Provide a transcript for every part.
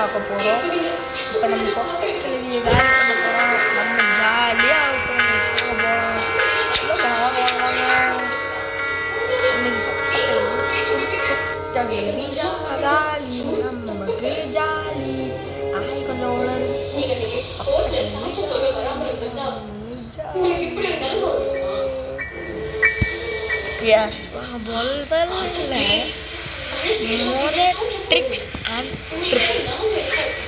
பார்க்க போகிறோம். இப்போ நம்ம சொந்த கேள்வியை வேலை பண்ண போகிறோம். நம்ம ஜாலியாக இருக்கிறோம். போகலாம் இன்னைக்கு சொந்த கேள்வி ஜாலி நமக்கு ஜாலி ஆய் கொஞ்சம் உணரு எஸ் ட்ரிக்ஸ் அண்ட் ட்ரிப்ஸ்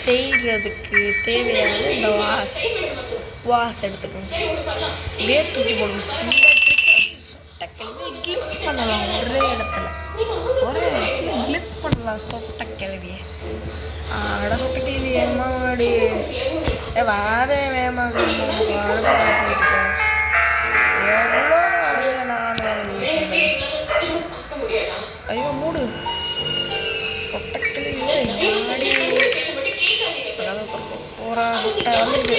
செய்கிறதுக்கு தேவையான இந்த வாஸ் எடுத்துக்கணும். இப்படியே தூக்கி போடணும். இந்த ட்ரிக்ஸ் கிளிச் பண்ணலாம். ஒரே இடத்துல கிளிச் பண்ணலாம். சொட்ட கிளவியை சொட்ட கிளவி ஏமாடி வாரே வேமாக எவ்வளோ நான் ஐயோ மூடு போறா வந்துடுச்சு.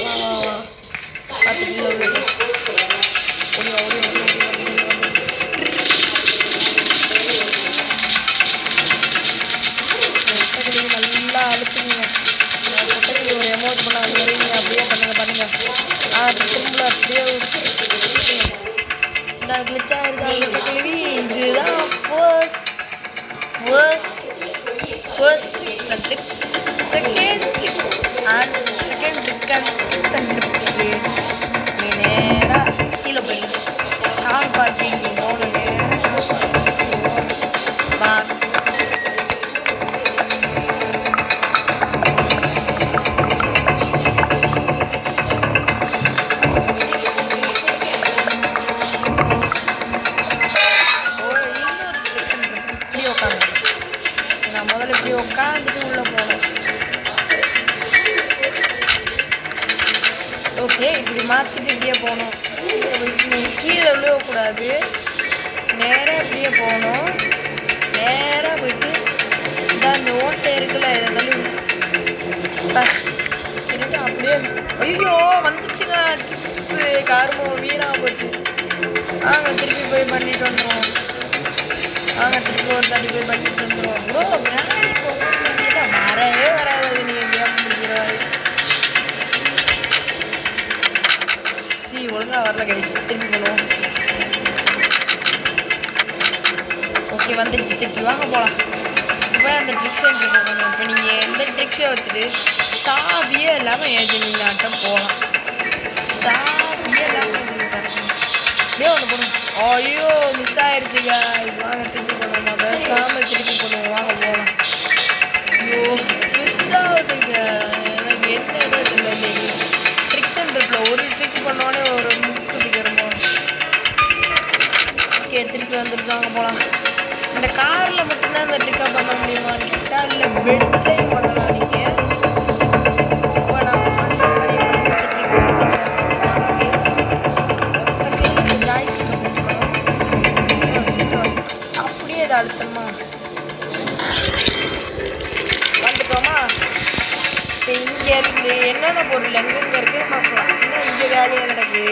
நல்லா அழுத்துங்க. சொட்டக்கிளி ஒரு எமோஜ் பண்ண வரீங்க. அப்படியே பண்ணுங்க திரும்ப அப்படியே இந்த கிளிச் ஆயிருச்சா சொட்டக்கிளி. இதுதான் first tricks and trip. Second tricks and tricks and trip. நீ நேரா கீழே போயிடு. கார் பார்க்கிங் போன உட்காந்துட்டு உள்ள போனோம். ஓகே இப்படி மாற்றிட்டு இப்படியே போகணும். கீழே விழுவக்கூடாது. நேராக இப்படியே போகணும். நேராக போயிட்டு இந்த ஓட்டை இருக்குல்ல இதெல்லாம் அப்படியே ஐயோ வந்துச்சுங்க. டிப்ஸு காரமோ வீணாக போச்சு. திருப்பி போய் பண்ணிட்டு வந்துடுவோம். திருப்பி ஒரு தாட்டி போய் பண்ணிட்டு வந்துடுவோம். ப்ரோ வரவே வராது. நீங்கள் கேம் முடிக்கிற வரை ஒழுங்காக வரல கைஸ். திருப்பி பண்ணுவோம். ஓகே வந்துடுச்சு. திருப்பி வாங்க போகலாம். இப்போ அந்த ட்ரிக்ஸை போகணும். இப்போ நீங்கள் எந்த ட்ரிக்ஸை வச்சுட்டு சாவியே இல்லாமல் ஏஜென்டாட்டம் போகலாம். சாவியே இல்லாமல் ஏஜென்டாட்டம் அப்படியே ஒன்று போகணும். ஐயோ மிஸ் ஆயிடுச்சு கைஸ். வாங்க திருப்பி பண்ணுவோம். பேசாமல் திருப்பி பண்ணுவோம். வாங்க போகலாம். ஐயோ மிஸ் ஆகுதுங்க. எனக்கு என்ன இடத்துல இல்லைங்க. ட்ரிக்ஸ் அண்ட் ட்ரிப்பில் ஒரு ட்ரிக் பண்ணோடனே ஒரு முக்குதுக்கிறோமோ. ஓகே திருப்பி வந்துருச்சாங்க போகலாம். இந்த காரில் மட்டும்தான் இந்த ட்ரிக்கை பண்ண முடியுமான்னு கேட்டால் இல்லை பெட்லேயும் பண்ணலாம். நீங்கள் இப்போ நாங்கள் பண்ணுற மாதிரி ஜாய்ஸ்டிக்கை பிடிச்சிக்கணும். அப்படியே அதை அழுத்தமா வந்துட்டோமா. இப்போ இங்கே இருந்து என்னென்ன பொருள் எங்கெங்கே இருக்குன்னு பார்க்கலாம். இன்னும் இங்கே வேலையாக கிடக்கு.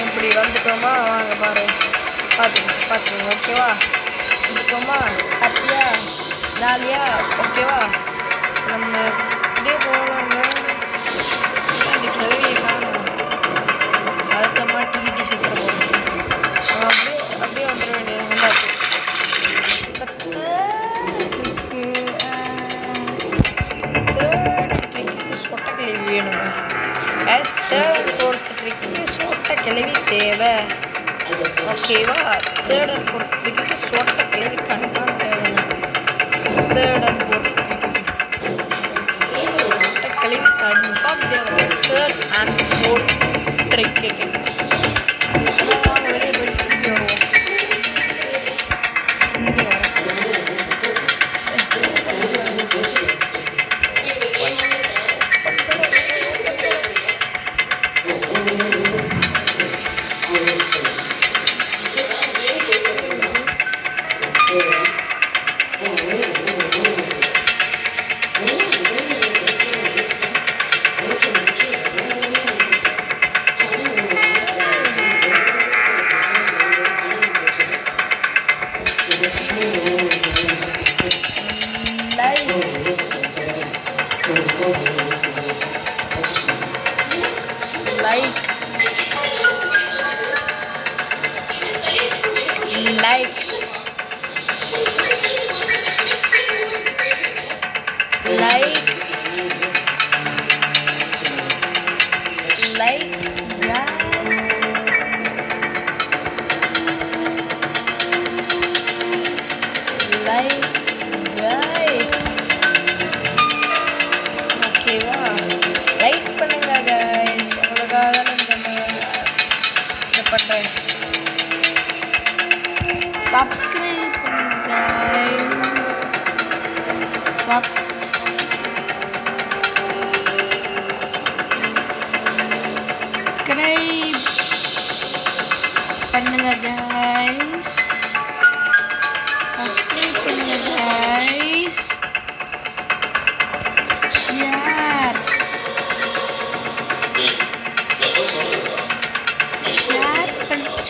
இப்படி வந்துட்டோமா. வாங்க பாரு பார்த்துக்கோங்க. ஓகேவா வந்துட்டோமா. ஹாப்பியா ஜாலியா ஓகேவா. நம்ம இப்படியே போகலாங்க. அந்த கிழவியை காணும். அழுத்தமாக டிக்கெட்டு சீக்கிரம் போகணும். அப்படியே வந்துட வேண்டியது. வந்தாச்சு. தேர்ட் ட்ரிக்கு சொட்ட கிளவி வேணுங்க. தேர்ட் ஃபோர்த் ட்ரிக்கு சொட்ட கிளவி தேவை. ஓகேவா. தேர்ட் அண்ட் ஃபோர்த் ட்ரிக்கு சொட்ட கிளவி கன்ஃபார்ம் தேவைங்க. தேர்ட் அண்ட் ஃபோர்த் ட்ரிக்கு சொட்ட கிளவி கன்ஃபார்ம் தேவை. தேர்ட் அண்ட் ஃபோர்த் ட்ரிக்கு வெளியே போயிட்டு திருப்பி வருவோம். Like like like like guys. Like guys. ஓகேவா? லைக் பண்ணுங்க guys. உங்களுக்காக இந்த பண்றேன். சப்ஸ்கிரைப் பண்ணுங்க guys. சப்ஸ்கிரைப் பண்ணுங்க guys. சப்ஸ்கிரைப் பண்ணுங்க guys.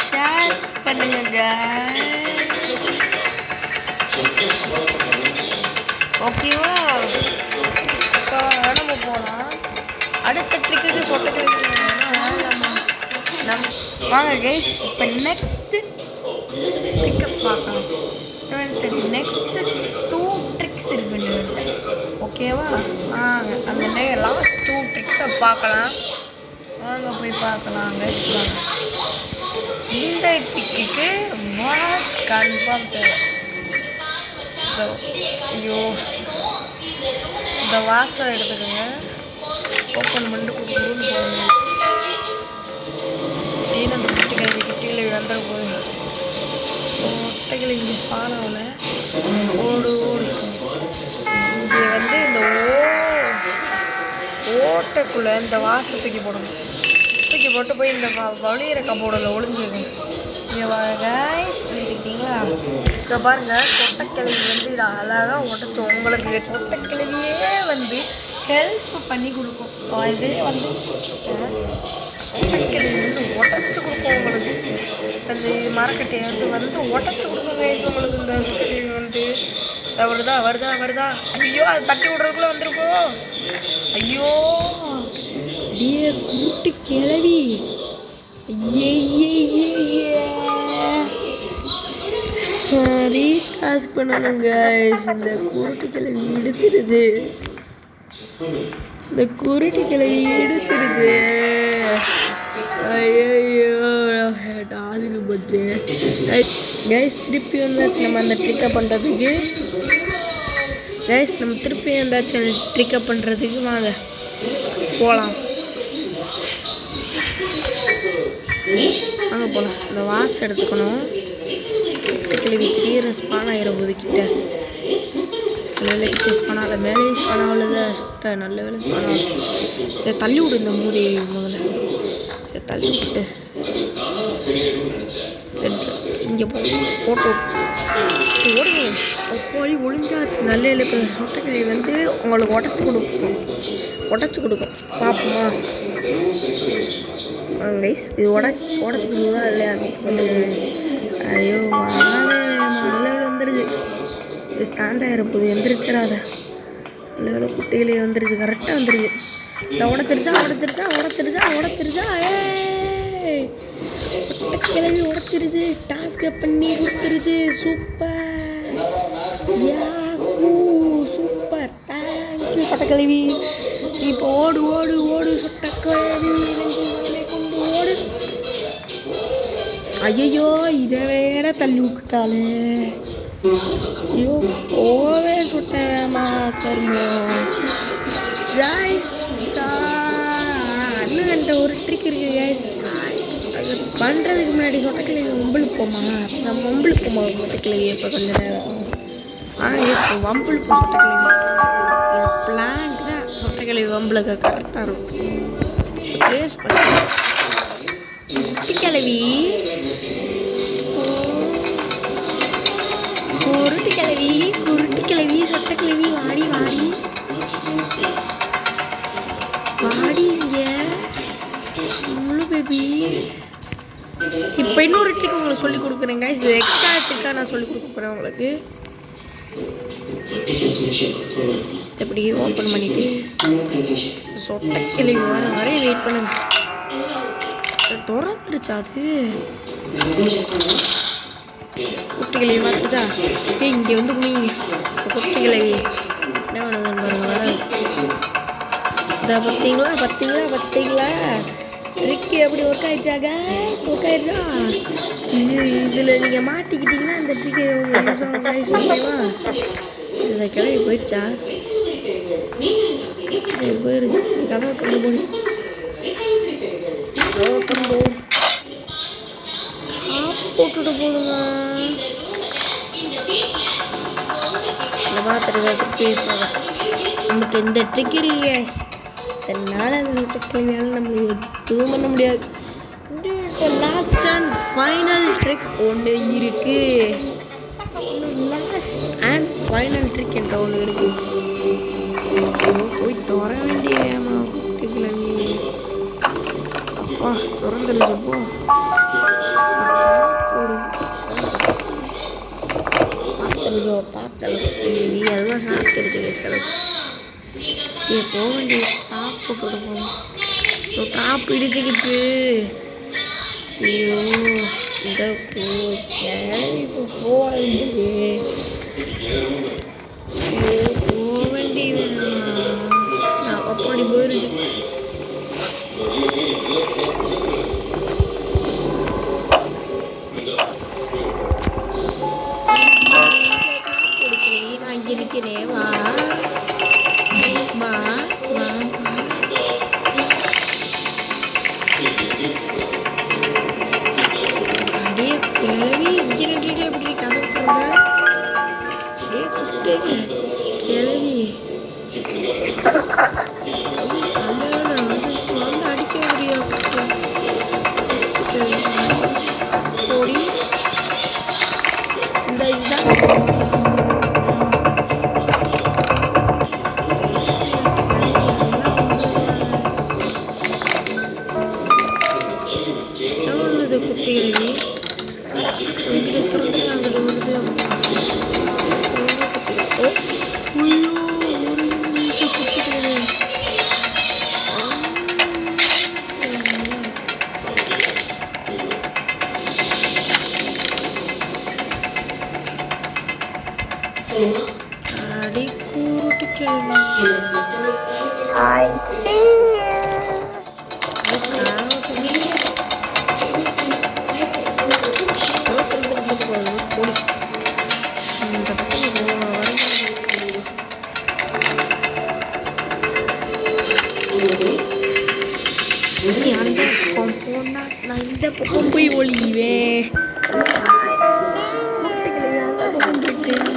ஷேர் பண்ணுங்க guys. ஓகேவா? இப்போ நம்ம போகலாம் அடுத்த ட்ரிக்கு. சொட்டை வாங்க கைஸ். இப்போ நெக்ஸ்ட்டு ட்ரிக்கை பார்க்கலாம். நெக்ஸ்ட்டு 2 ட்ரிக்ஸ் இருக்குன்னு ஓகேவா? வாங்க அந்த லாஸ்ட் 2 ட்ரிக்ஸை பார்க்கலாம். வாங்க போய் பார்க்கலாம் கைஸ். வாங்க. இந்த ட்ரிக்கு வாஸ் கன்ஃபார்ம் தேவை. ஐயோ இந்த வாசம் எடுத்துக்கோங்க. ஓப்பன் பண்ணிட்டு கொடுக்குறோன்னு போகணும். திடீர்னு அந்த முட்டைக்கிழவி கிட்டியில் வந்துட போகுது. முட்டைக்கிழவி இங்கே ஸ்பானாவில் ஓடு ஓடு. இங்கே இந்த ஓட்டைக்குள்ளே இந்த வாசத்துக்கு போடணும். தூக்கி போட்டு போய் இந்த வழியிற கம்போடில் ஒளிஞ்சிருக்கணும். இங்கே கைஸ் புரிஞ்சுக்கிட்டீங்களா? இப்போ பாருங்கள் சொட்டைக்கிழவி இதை அழகாக உடச்சி உங்களுக்கு சொட்டைக்கிழவியே ஹெல்ப் பண்ணி கொடுக்கும். இது சொட்டைக்கிழவி உடச்சி கொடுக்கும் உங்களுக்கு. அந்த இது மரக்கட்டையை உடச்சி கொடுக்கும் கைஸ் உங்களுக்கு. இந்த சொட்டைக்கிழவி வருதா வருதா வருதா. ஐயோ அது தட்டி விடுறதுக்குள்ளே வந்துருக்கோம். ஐயோ அப்படியே கூட்டு கிளவி. ரீடாஸ்க் பண்ணணும் கைஸ். இந்த குருட்டு கிளவி எடுத்துருது. ஐயோ டாஸ்க்கு போச்சு கைஸ். திருப்பி வந்தாச்சு நம்ம அந்த ட்ரிக்கை பண்ணுறதுக்கு கைஸ். நம்ம திருப்பி வந்தாச்சு ட்ரிக்கை பண்ணுறதுக்கு. வாங்க போகலாம். வாங்க போகலாம். இந்த வாஷ் எடுத்துக்கணும். கிளவி திடீர்னு ஸ்பான் ஆகிடும் போது கிட்ட. நல்ல வேலை கிட்ட ஸ்பான் ஆகலை. மேலே ஸ்பான் ஆகல. சுட்ட நல்ல வேலை ஸ்பான் ஆகலை. சரி தள்ளி விடு இந்த மூடி முதல்ல. சரி தள்ளி விட்டு இங்கே போட்டு ஓடுங்க. போய் ஒளிஞ்சாச்சு. நல்ல வேலை. இப்போ சொட்டைக்கிளவி உங்களுக்கு உடச்சி கொடுக்கும். பார்ப்போமா கைஸ்? இது உடச்சி கொடுக்குதா இல்லையா சொல்லுங்க. ஐயோ நல்ல வேலை வந்துடுச்சு. இது ஸ்டாண்ட் ஆகிருப்போது. எந்திரிச்சிடாத. நல்ல வேலை குட்டிகளே வந்துடுச்சு. கரெக்டாக வந்துடுச்சு. இல்லை உடச்சிருச்சா. கிளவி உடச்சிருச்சு. டாஸ்கை பண்ணி கொடுத்துருச்சு. சூப்பர் தேங்க்யூ சொட்டைக்கிழவி. இப்போ ஓடு சொட்டைக்கிழவி கொண்டு ஓடு. ஐயோ இதை வேற தள்ளி விட்டுட்டாலே. ஐயோ ஓவே சுட்டமா கருமம். இன்னும் ஒரு ட்ரிக் இருக்குது கைஸ். அது பண்ணுறதுக்கு முன்னாடி சொட்டைக்கிழவி வம்புளுக்கு போமா. சொட்டைக்கிழவி இப்போ கொஞ்சம் நேரம் கைஸ் வம்புளுக்கு சொட்டைக்கிழவி பிளாங்க் தான். சொட்டைக்கிழவி வம்புளுக்கு கரெக்டாக இருக்கும். ப்ளேஸ் பண்ணி கிளவி குருட்டு கிளவி சொட்டைக்கிழவி வாடி இங்கே முழு பேபி. இப்போ இன்னொரு ட்ரிக் உங்களுக்கு சொல்லிக் கொடுக்குறேங்க. இது எக்ஸ்ட்ரா ட்ரிக்காக நான் சொல்லிக் கொடுக்க போகிறேன் உங்களுக்கு. இப்படி ஓப்பன் பண்ணிட்டு சொட்டை கிளவி வர வெயிட் பண்ணுங்க. திறந்துருச்சா அது? குட்டி கிளவி பார்த்துருச்சா? இங்கே வந்து குனிங்க. குட்டி கிளவி என்ன பண்ணுங்க பாருங்க. இதை பார்த்தீங்களா ட்ரிக்கு எப்படி ஒர்க் ஆயிடுச்சாங்க? ஒர்க் ஆயிடுச்சா? இதில் நீங்கள் மாட்டிக்கிட்டீங்கன்னா இந்த ட்ரிக்கு யூஸ் ஆகும். ஓகேவா? இந்த கிளவி போயிடுச்சா? போயிடுச்சு. கதவை கொண்டு போடு. போட்டுட்டு போடுங்க. இந்த பாத்திரத்தை திருப்பி நமக்கு இந்த ட்ரிக் இருக்கு. அதனால அந்த கிளவியால் நம்மளை எதுவும் பண்ண முடியாது. லாஸ்ட் அண்ட் ஃபைனல் ட்ரிக் ஒன்று இருக்கு. லாஸ்ட் அண்ட் ஃபைனல் ட்ரிக் என்ற ஒன்று இருக்கு. போய் துற வேண்டியமா குட்டி கிளவி. அப்பா திறந்துருச்சுப்போ. நீ எல்லாம் சாப்பிட்டுருச்சு கிளவி. போக வேண்டிய டாப் போட்டு போகணும். டாப் இடிச்சுக்கிச்சு. ஐயோ இந்த இப்போ போக வேண்டிய அப்படி போயிடுச்சு. நான் இங்கே இருக்கிறேன். வா அடே கிளவி இங்கே நின்றுட்டு எப்படி கதை சொல்லுங்க. அடே குட்டே கிளவி வந்து அடிக்க முடியா ஓடி இந்த இதுதான் குட்டிகளே அடி கூருட்டு கிளம்பி. I see you. அந்த பக்கம் போனா நான் இந்த பக்கம் போய் ஒளிவேன்.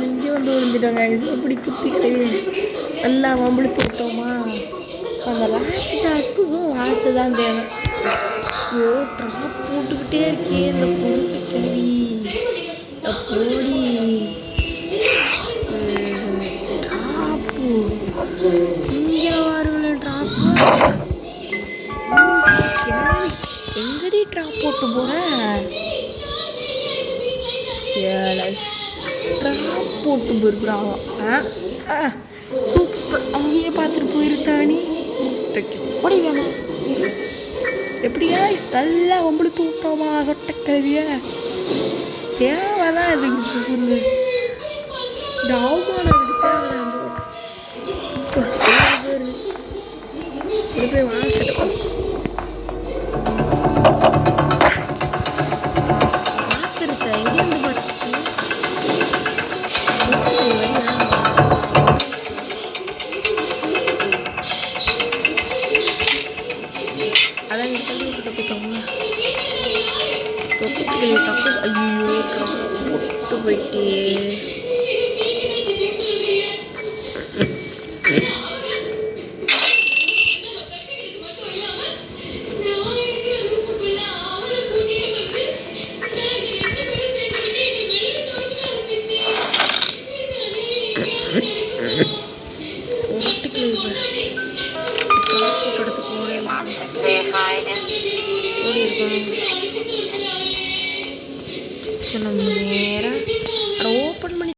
இங்கே வந்து ஒளிஞ்சிட்டாங்க. அப்படி குட்டி கிளவி நல்லா வம்பளுத்து விட்டோமா? அந்த லாஸ்ட் டாஸ்க்குக்கும் ஆசை தான் தேவை. ஐயோ ட்ராப் போட்டுக்கிட்டே இருக்கே இந்த பொருட்டு கிளவி. போடி ட்ராப்பு இங்கே வாருங்களேன். ட்ராப்பு எங்கடி ட்ராப் போட்டு போகிறேன்? ட்ராப் போட்டு போயிருக்குறாங்க. அங்கேயே பார்த்துட்டு போயிருத்தானி ஓடி வேணும். எப்படியா நல்லா உங்களுக்கு விட்டோமா சொட்ட கல்வியா? தேவைதான் இதுக்கு சொல்லு. இந்த அவமானம் போய் வாங்கிட்டு பார்த்துருச்சா? எங்கேருந்து பார்த்துச்சு? அதான் தள்ளி விட்டு போயிட்டோம்ல. ஐயோ போட்டு போயிட்டே. நம்ம நேரம் ஓப்பன் பண்ணி